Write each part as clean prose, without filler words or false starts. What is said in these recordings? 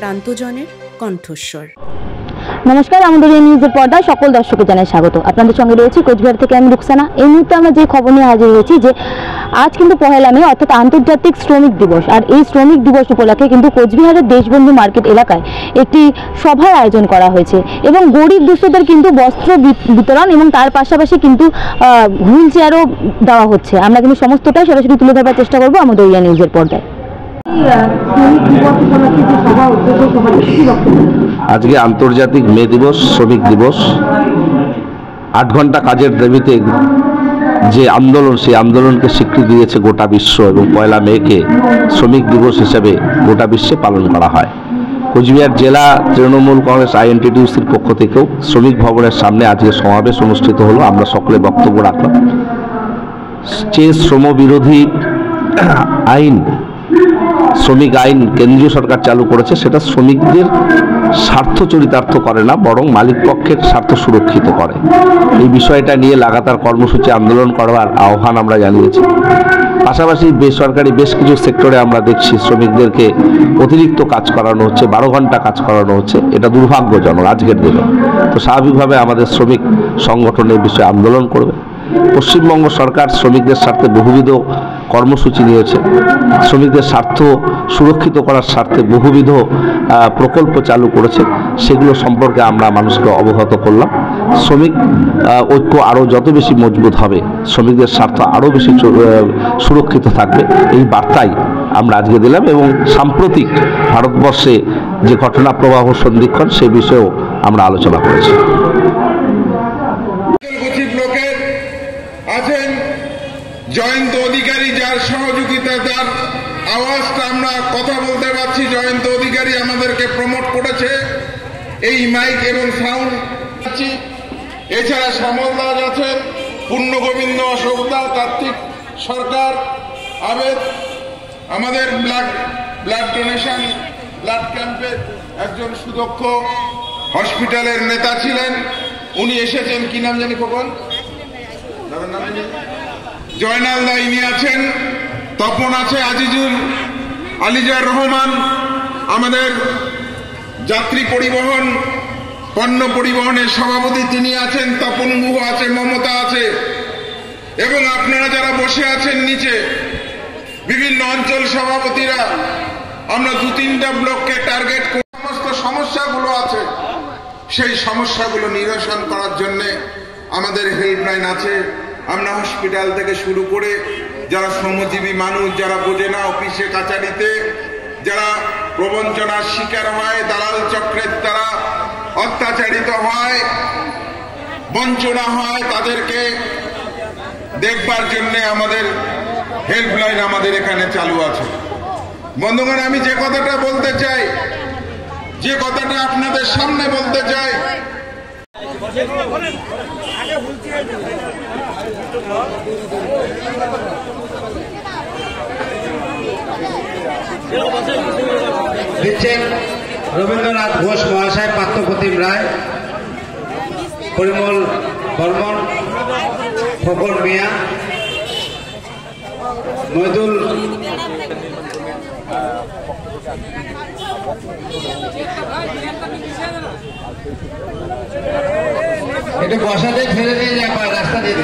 প্রান্তজনের কণ্ঠস্বর। নমস্কার, আমাদের এই নিউজের পর্দায় সকল দর্শককে জানাই স্বাগত। আপনাদের সঙ্গে রয়েছি কোচবিহার থেকে আমি রুকসানা। এই মুহূর্তে আমরা যে খবর নিয়ে হাজির হয়েছি যে আজ কিন্তু 1 মে অর্থাৎ আন্তর্জাতিক শ্রমিক দিবস। আর এই শ্রমিক দিবস উপলক্ষে কিন্তু কোচবিহারের দেশবন্ধু মার্কেট এলাকায় একটি সভার আয়োজন করা হয়েছে এবং গরিব দুস্থদের কিন্তু বস্ত্র বিতরণ এবং তার পাশাপাশি কিন্তু হুইল চেয়ারও দেওয়া হচ্ছে। আমরা কিন্তু সমস্তটাই সরাসরি তুলে ধরার চেষ্টা করবো আমাদের এই নিউজের পর্দায়। আজকে আন্তর্জাতিক মে দিবস, শ্রমিক দিবস। 8 ঘন্টা কাজের দাবিতে যে আন্দোলন, সেই আন্দোলনকে স্বীকৃতি দিয়েছে গোটা বিশ্ব এবং 1 মেকে শ্রমিক দিবস হিসেবে গোটা বিশ্বে পালন করা হয়। কোচবিহার জেলা তৃণমূল কংগ্রেস আইএনটিটিউসির পক্ষ থেকেও শ্রমিক ভবনের সামনে আজকে সমাবেশ অনুষ্ঠিত হলো। আমরা সকলে বক্তব্য রাখলাম। যে শ্রমবিরোধী আইন, শ্রমিক আইন কেন্দ্রীয় সরকার চালু করেছে, সেটা শ্রমিকদের স্বার্থ চরিতার্থ করে না, বরং মালিক পক্ষের স্বার্থ সুরক্ষিত করে। এই বিষয়টা নিয়ে লাগাতার কর্মসূচি আন্দোলন করবার আহ্বান আমরা জানিয়েছি। পাশাপাশি বেসরকারি বেশ কিছু সেক্টরে আমরা দেখছি শ্রমিকদেরকে অতিরিক্ত কাজ করানো হচ্ছে, 12 ঘন্টা কাজ করানো হচ্ছে। এটা দুর্ভাগ্যজনক আজকের দিনে। তো স্বাভাবিকভাবে আমাদের শ্রমিক সংগঠন এই বিষয়ে আন্দোলন করবে। পশ্চিমবঙ্গ সরকার শ্রমিকদের স্বার্থে বহুবিধ কর্মসূচি নিয়েছে। শ্রমিকদের স্বার্থ সুরক্ষিত করার স্বার্থে বহুবিধ প্রকল্প চালু করেছে। সেগুলো সম্পর্কে আমরা মানুষকে অবগত করলাম। শ্রমিক ঐক্য আরও যত বেশি মজবুত হবে, শ্রমিকদের স্বার্থ আরও বেশি সুরক্ষিত থাকবে, এই বার্তাই আমরা আজকে দিলাম। এবং সাম্প্রতিক ভারতবর্ষে যে ঘটনা প্রবাহ সন্ধিক্ষণ, সে বিষয়েও আমরা আলোচনা করেছি। আছেন জয়ন্ত অধিকারী, যার সহযোগিতা, যার আওয়াজটা আমরা কথা বলতে পারছি। জয়ন্ত অধিকারী আমাদেরকে প্রমোট করেছে এই মাইক এবং সাউন্ড। এছাড়া শ্যামল দাস আছেন, পূর্ণগোবিন্দ, অশোক দাস, কার্তিক সরকার, আবেদ, আমাদের ব্লাড ডোনেশন, ব্লাড ক্যাম্পের একজন সুদক্ষ হসপিটালের নেতা ছিলেন। উনি এসেছেন, কি নাম জানি খোকন, জয়নাল দা ইনি আছেন, তপন আছে, আজিজুল আলিজার রহমান, আমাদের যাত্রী পরিবহন পণ্য পরিবহনের সভাপতি তিনি আছেন, তপন গুহ আছে, মমতা আছে, এবং আপনারা যারা বসে আছেন নিচে বিভিন্ন অঞ্চল সভাপতিরা। আমরা 2-3টা ব্লককে টার্গেট করে সমস্ত সমস্যাগুলো আছে, সেই সমস্যাগুলো নিরসন করার জন্য আমাদের হেল্পলাইন আছে। আমরা হসপিটাল থেকে শুরু করে যারা শ্রমজীবী মানুষ, যারা বোঝে না, অফিসে কাচারিতে যারা প্রবঞ্চনার শিকার হয়, দালাল চক্রের দ্বারা অত্যাচারিত হয়, বঞ্চনা হয়, তাদেরকে দেখবার জন্য আমাদের হেল্পলাইন আমাদের এখানে চালু আছে। বন্ধুগণ, আমি যে কথাটা বলতে চাই, যে কথাটা আপনাদের সামনে বলতে চাই, দিচ্ছেন রবীন্দ্রনাথ ঘোষ মহাশয়, পার্থপ্রতিম রায়, পরিমল বর্মন, ফকর মিয়া, মইদুল, একটু বসাতে ফেলে দিয়ে যায় রাস্তা দিয়ে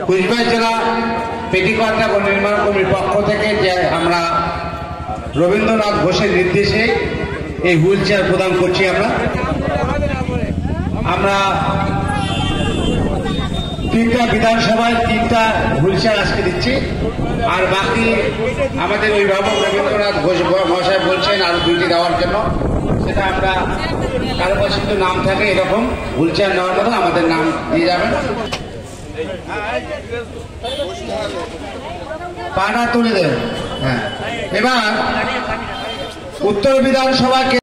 কুচবিহার জেলা পেটিকোয়াটা নির্মাণ কমিটির পক্ষ থেকে যে আমরা রবীন্দ্রনাথ ঘোষের নির্দেশে এই হুইল চেয়ার প্রদান করছি। আমরা 3টা বিধানসভায় 3টা হুইল চেয়ার আজকে দিচ্ছি। আর বাকি আমাদের অভিভাবক রবীন্দ্রনাথ ঘোষ মহাশয় বলছেন আরো 2টি দেওয়ার জন্য। সেটা আমরা কারো কাছে কিন্তু নাম থাকে এরকম হুইল চেয়ার নেওয়ার মতো আমাদের নাম দিয়ে যাবেন। পানা তুলে দেন। হ্যাঁ, এবার উত্তর বিধানসভাকে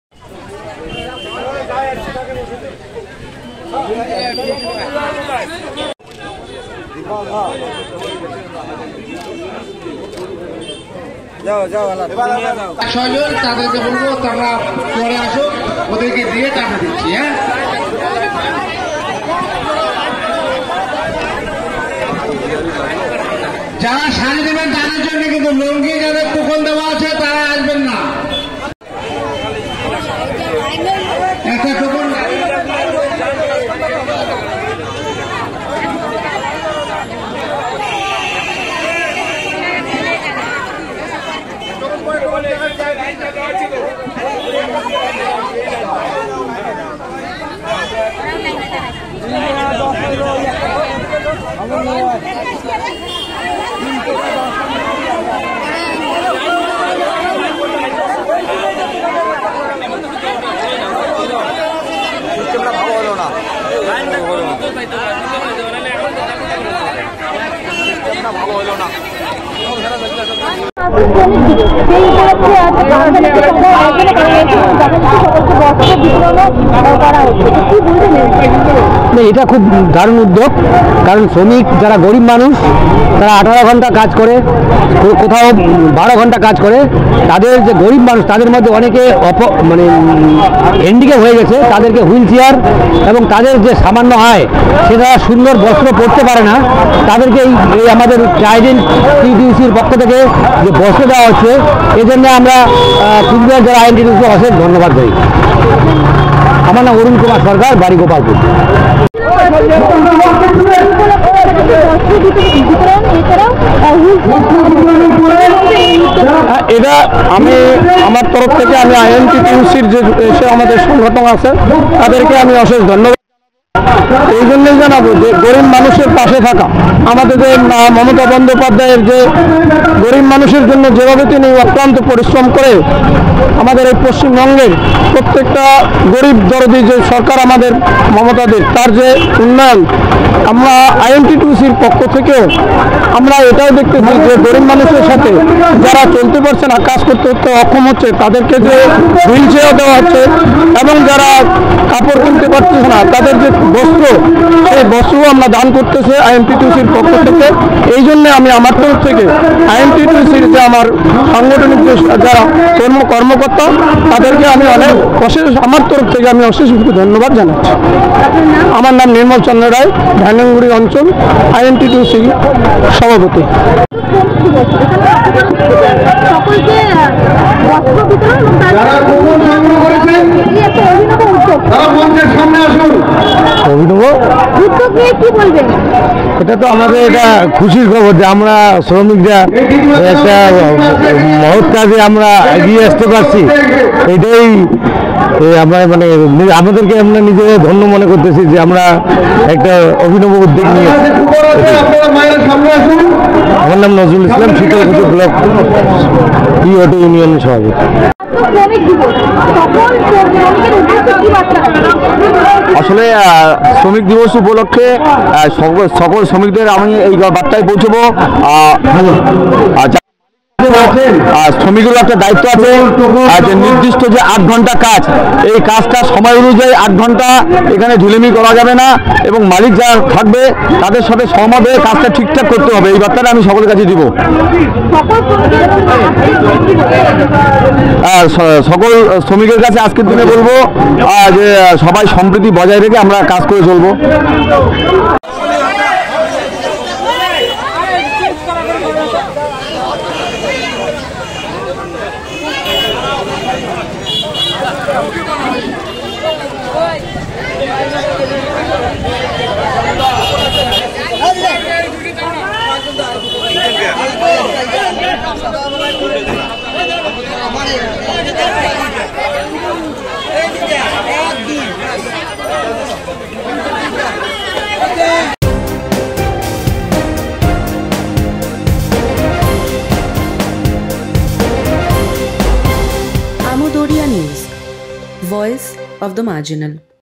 ছয়জন তাদেরকে বলবো তোমরা পরে আসো, ওদেরকে দিয়ে টাকা দিচ্ছি। হ্যাঁ, যারা শাড়ি দেবেন তাদের জন্য কিন্তু লুঙ্গি যাদের টুকন দেওয়া আছে তারা আসবেন না। একটা টুকন এটা খুব দারুণ উদ্যোগ, কারণ শ্রমিক যারা গরিব মানুষ তারা 18 ঘন্টা কাজ করে, কোথাও 12 ঘন্টা কাজ করে, তাদের যে গরিব মানুষ তাদের মধ্যে অনেকে হ্যান্ডিক্যাপ হয়ে গেছে, তাদেরকে হুইল চেয়ার এবং তাদের যে সামান্য আয় সেটা সুন্দর বস্ত্র পরতে পারে না, তাদেরকে এই আমাদের ট্রাইডেন্ট টিটিউসির পক্ষ থেকে যে বস্ত্র দেওয়া হচ্ছে এজন্য আমরা কুচবিহার যারা আইএনটিটিউসিকে অশেষ ধন্যবাদ দিই। আমার নাম অরুণ কুমার সরকার, বাড়ি গোপালপুর। এটা আমি আমার তরফ থেকে আমি আইএনটিটিউসির যে আমাদের সংগঠন আছে তাদেরকে আমি অশেষ ধন্যবাদ এই জন্যই জানাবো যে গরিব মানুষের পাশে থাকা, আমাদের যে মমতা বন্দ্যোপাধ্যায়ের যে গরিব মানুষের জন্য যেভাবে তিনি অক্লান্ত পরিশ্রম করে আমাদের এই পশ্চিমবঙ্গের প্রত্যেকটা গরিব দরদি যে সরকার আমাদের মমতাদের তার যে উন্নয়ন, আমরা আইএনটিটিউসির পক্ষ থেকেও আমরা এটাও দেখতেছি যে গরিব মানুষের সাথে যারা চলতে পারছে না, কাজ করতে অক্ষম হচ্ছে, তাদেরকে যে হুইল চেয়ার দেওয়া হচ্ছে এবং যারা কাপড় কিনতে পারছে না তাদের যে বস্ত্র, সেই বস্ত্রও আমরা দান করতেছে আইএনটিটিউসির পক্ষ থেকে। এই জন্য আমি আমার তরফ থেকে আইএনটিটিউসির যে আমার সাংগঠনিক যে যারা কর্মকর্তা তাদেরকে আমি আমার তরফ থেকে আমি অশেষ ধন্যবাদ জানাচ্ছি। আমার নাম নির্মল চন্দ্র রায়, ধানগুড়ি অঞ্চল আইএনটিটিউসি সভাপতি। এটা তো আমাদের এটা খুশির খবর যে আমরা শ্রমিকরা একটা মহৎ কাজে আমরা এগিয়ে আসতে পারছি, এটাই আমরা আমাদেরকে আমরা নিজেদের ধন্য মনে করতেছি যে আমরা একটা অভিনব উদ্যোগ নিয়ে। আমার নাম Nazrul Islam, Sitalkuchi block UT union সভাপতি। আসলে শ্রমিক দিবস উপলক্ষে সকল শ্রমিকদের আমি এই বার্তায় পৌঁছবো। শ্রমিকের একটা দায়িত্ব আছে যে নির্দিষ্ট যে 8 ঘন্টা কাজ, এই কাজটা সময় অনুযায়ী 8 ঘন্টা এখানে ঢিলেমি করা যাবে না এবং মালিক যারা থাকবে তাদের সাথে সহমত হয়ে কাজটা ঠিকঠাক করতে হবে, এই বার্তাটা আমি সকলের কাছে দিব। সকল শ্রমিকের কাছে আজকের দিনে বলবো যে সবাই সম্প্রীতি বজায় রেখে আমরা কাজ করে চলবো। Amudoria News, Voice of the Marginal.